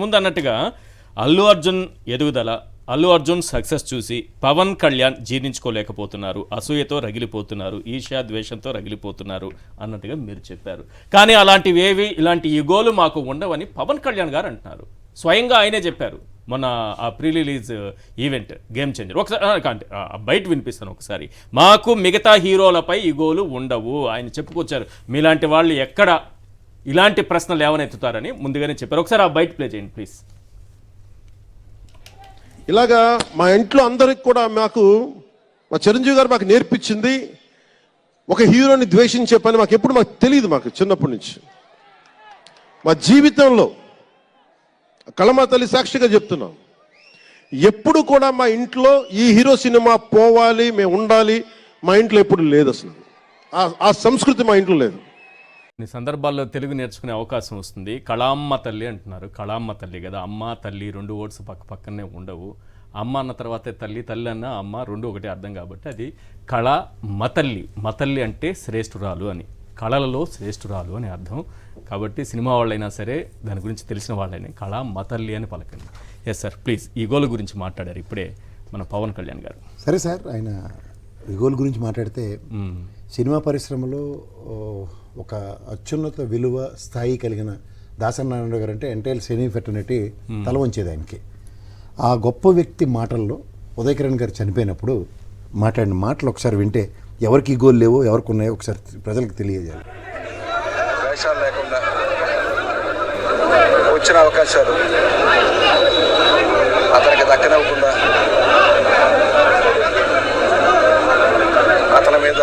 ముందు అన్నట్టుగా అల్లు అర్జున్ ఎదుగుదల, అల్లు అర్జున్ సక్సెస్ చూసి పవన్ కళ్యాణ్ జీర్ణించుకోలేకపోతున్నారు, అసూయతో రగిలిపోతున్నారు, ఈర్ష్యా ద్వేషంతో రగిలిపోతున్నారు అన్నట్టుగా మీరు చెప్పారు. కానీ అలాంటివేవి, ఇలాంటి ఈగోలు మాకు ఉండవని పవన్ కళ్యాణ్ గారు అంటున్నారు. స్వయంగా ఆయనే చెప్పారు మొన్న ఆ pre release event game changer. ఒకసారి బయట వినిపిస్తాను ఒకసారి. మాకు మిగతా హీరోలపై ఈగోలు ఉండవు ఆయన చెప్పుకొచ్చారు. మీలాంటి వాళ్ళు ఎక్కడ ఇలాంటి ప్రశ్నలు ఏమనెత్తుతారని ముందుగానే చెప్పారు. ఒకసారి ఆ బయట ప్లే చేయండి ప్లీజ్. ఇలాగా మా ఇంట్లో అందరికి కూడా మా చిరంజీవి గారు మాకు నేర్పించింది ఒక హీరోని ద్వేషించే పని మాకు తెలియదు. మాకు చిన్నప్పటి నుంచి మా జీవితంలో కళమా తల్లి సాక్షిగా చెప్తున్నాం, ఎప్పుడు కూడా మా ఇంట్లో ఈ హీరో సినిమా పోవాలి, మేము ఉండాలి, మా ఇంట్లో ఎప్పుడు లేదు. అసలు ఆ సంస్కృతి మా ఇంట్లో లేదు. కొన్ని సందర్భాల్లో తెలుగు నేర్చుకునే అవకాశం వస్తుంది. కళామ్మ తల్లి అంటున్నారు. కళామ్మ తల్లి కదా, అమ్మ తల్లి రెండు వర్డ్స్ పక్కనే ఉండవు. అమ్మ అన్న తర్వాతే తల్లి, తల్లి అన్న అమ్మ రెండు ఒకటే అర్థం. కాబట్టి అది కళ మతల్లి. మతల్లి అంటే శ్రేష్ఠురాలు అని, కళలలో శ్రేష్ఠురాలు అని అర్థం. కాబట్టి సినిమా వాళ్ళైనా సరే, దాని గురించి తెలిసిన వాళ్ళైనా కళ మతల్లి అని పలకండి. Yes sir, please. ఈగోల గురించి మాట్లాడారు ఇప్పుడే మన పవన్ కళ్యాణ్ గారు. సరే సార్, ఆయన ఈగోల గురించి మాట్లాడితే సినిమా పరిశ్రమలో ఒక అత్యున్నత విలువ స్థాయి కలిగిన దాసనారాయణ గారు అంటే ఎంటైర్ సినీ ఫెటర్నిటీ తల వంచేది ఆయనకి. ఆ గొప్ప వ్యక్తి మాటల్లో ఉదయ్ కిరణ్ గారు చనిపోయినప్పుడు మాట్లాడిన మాటలు ఒకసారి వింటే ఎవరికి ఈగోలు లేవో ఎవరికి ఉన్నాయో ఒకసారి ప్రజలకు తెలియజేయాలి. వేషాలు లేకుండా వచ్చిన అవకాశాలు అతనికి దక్కనివ్వకుండా అతని మీద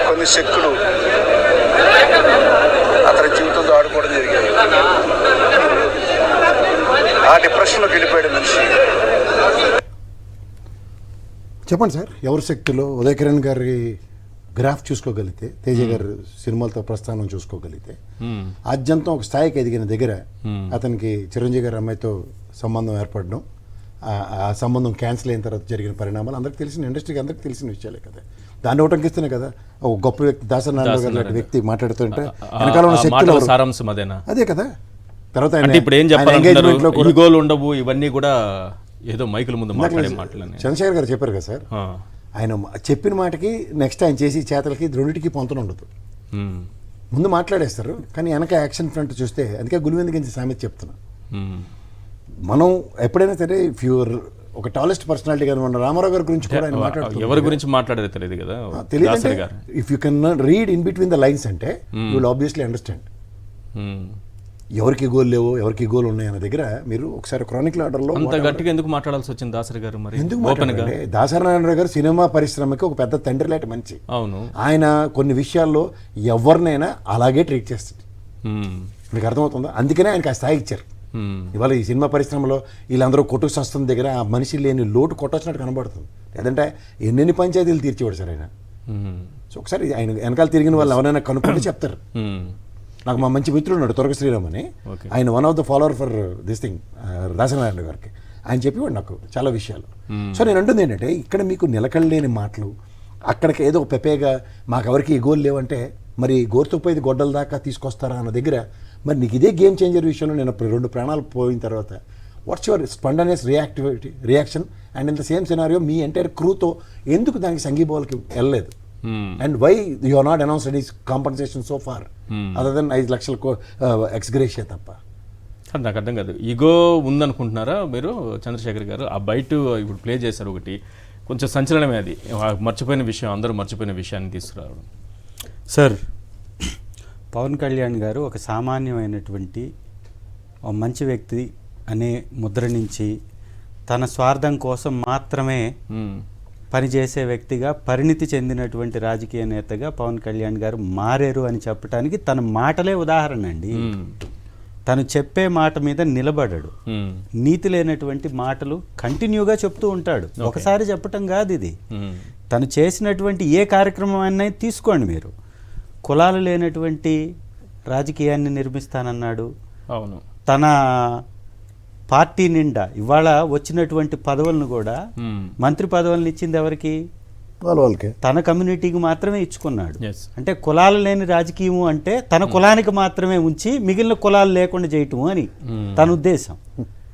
కొన్ని శక్తులు అతని జీవితంతో ఆడుకోవడం జరిగింది. ఆ డిప్రెషన్లోకి వెళ్ళిపోయాడు మనిషి. చెప్పండి సార్, ఎవరి శక్తిలో ఉదయ్ కిరణ్ గారి గ్రాఫ్ చూసుకోగలిగితే, తేజ గారి సినిమాలతో ప్రస్థానం చూసుకోగలిగితే, ఆద్యంతం ఒక స్థాయికి ఎదిగిన దగ్గర అతనికి చిరంజీవి గారి అమ్మాయితో సంబంధం ఏర్పడడం, ఆ సంబంధం క్యాన్సిల్ అయిన తర్వాత జరిగిన పరిణామాలు అందరికి తెలిసిన, ఇండస్ట్రీకి అందరికి తెలిసిన విషయాలే కదా. దాన్ని ఒకటంకిస్తేనే కదా ఒక గొప్ప వ్యక్తి దాసనారాయణ గారు లాంటి వ్యక్తి మాట్లాడుతుంటే వెనకాల ఉన్న శక్తులు సారాంశం అదేనా? అదే కదా. తర్వాత ఇప్పుడు ఏం చెప్పాలి, ఈగోలు ఉండవు ఇవన్నీ కూడా ఏదో మైకుల ముందు మాట్లాడే మాటలు. చంద్రశేఖర్ గారు చెప్పారు కదా సార్, ఆయన చెప్పిన మాటకి నెక్స్ట్ ఆయన చేసి చేతలకి రెండింటికి పొంతన ఉండదు. ముందు మాట్లాడేస్తారు కానీ వెనక యాక్షన్ ఫ్రంట్ చూస్తే, అందుకే గులివెందు గురించి సామెత చెప్తున్నా. మనం ఎప్పుడైనా సరే ఇఫ్ యూర్ ఒక టాలెస్ట్ పర్సనాలిటీ గారు మన రామారావు గారి గురించి కూడా ఆయన మాట్లాడుతున్నారు. ఎవరి గురించి మాట్లాడారో తెలియదు కదా, తెలియదు. If you can read in between the lines అంటే యూ విల్ ఆబ్వియస్లీ అండర్స్టాండ్ ఎవరికి గోల్ లేవో ఎవరికి గోల్ ఉన్నాయి అన్న దగ్గర మీరు ఒకసారి క్రానికల్ ఆర్డర్లో అంత గట్టిగా ఎందుకు మాట్లాడాల్సి వచ్చింది దాసరి గారు? మరి ఎందుకు మాట్లాడారంటే, దాసనారాయణ గారు సినిమా పరిశ్రమకి ఒక పెద్ద తండ్రి లాంటి మంచి. అవును, ఆయన కొన్ని విషయాల్లో ఎవరినైనా అలాగే ట్రీట్ చేస్తుంది. మీకు అర్థమవుతుందా? అందుకనే ఆయనకి ఆ స్థాయి ఇచ్చారు. ఇవాళ ఈ సినిమా పరిశ్రమలో వీళ్ళందరూ కొట్టుకు వస్తున్న దగ్గర ఆ మనిషి లేని లోటు కొట్టొచ్చినట్టు కనబడుతుంది. లేదంటే ఎన్నెన్ని పంచాయతీలు తీర్చేవాడు సార్ ఆయన. సో ఒకసారి ఆయన వెనకాల తిరిగిన వాళ్ళు ఎవరైనా కనుక్కుంటే చెప్తారు. నాకు మా మంచి మిత్రుడు ఉన్నాడు తురగ శ్రీరామ్ అని, ఆయన one of the follower for this thing Dasanarayana గారికి. ఆయన చెప్పేవాడు నాకు చాలా విషయాలు. సో నేను అంటుంది ఏంటంటే, ఇక్కడ మీకు నిలకడలేని మాటలు, అక్కడికి ఏదో పెపేగా మాకు ఎవరికి ఈగోలు లేవంటే మరి గోరుతో పోయి గొడ్డల దాకా తీసుకొస్తారా అన్న దగ్గర, మరి నీకు ఇదే గేమ్ చేంజర్ విషయంలో నేను 2 ప్రాణాలు పోయిన తర్వాత what's your spontaneous reaction and in the same scenario మీ ఎంటైర్ క్రూతో ఎందుకు దానికి సంఘీభావాలకి వెళ్ళలేదు? And why you are not announced any compensation so far other than 5 లక్షల ఎక్స్గ్రేషియా తప్ప? నాకు అర్థం కాదు. ఈగో ఉందనుకుంటున్నారా మీరు చంద్రశేఖర్ గారు? ఆ బయట ఇప్పుడు ప్లే చేశారు ఒకటి, కొంచెం సంచలనమే అది. మర్చిపోయిన విషయం, అందరూ మర్చిపోయిన విషయాన్ని తీసుకురావడం. సార్, పవన్ కళ్యాణ్ గారు ఒక సామాన్యమైనటువంటి మంచి వ్యక్తి అనే ముద్ర నుంచి తన స్వార్థం కోసం మాత్రమే పనిచేసే వ్యక్తిగా పరిణితి చెందినటువంటి రాజకీయ నేతగా పవన్ కళ్యాణ్ గారు మారారు అని చెప్పడానికి తన మాటలే ఉదాహరణ అండి. తను చెప్పే మాట మీద నిలబడడు. నీతి లేనటువంటి మాటలు కంటిన్యూగా చెప్తూ ఉంటాడు. ఒకసారి చెప్పటం కాదు ఇది. తను చేసినటువంటి ఏ కార్యక్రమం అయినా తీసుకోండి మీరు. కులాలు లేనటువంటి రాజకీయాన్ని నిర్మిస్తానన్నాడు. అవును, తన పార్టీ నిండా ఇవాళ వచ్చినటువంటి పదవులను కూడా, మంత్రి పదవులను ఇచ్చింది ఎవరికి? వాళ్ళకే తన కమ్యూనిటీకి మాత్రమే ఇచ్చుకున్నాడు. Yes. అంటే కులాలు లేని రాజకీయము అంటే తన కులానికి మాత్రమే ఉంచి మిగిలిన కులాలు లేకుండా చేయటము అని తన ఉద్దేశం.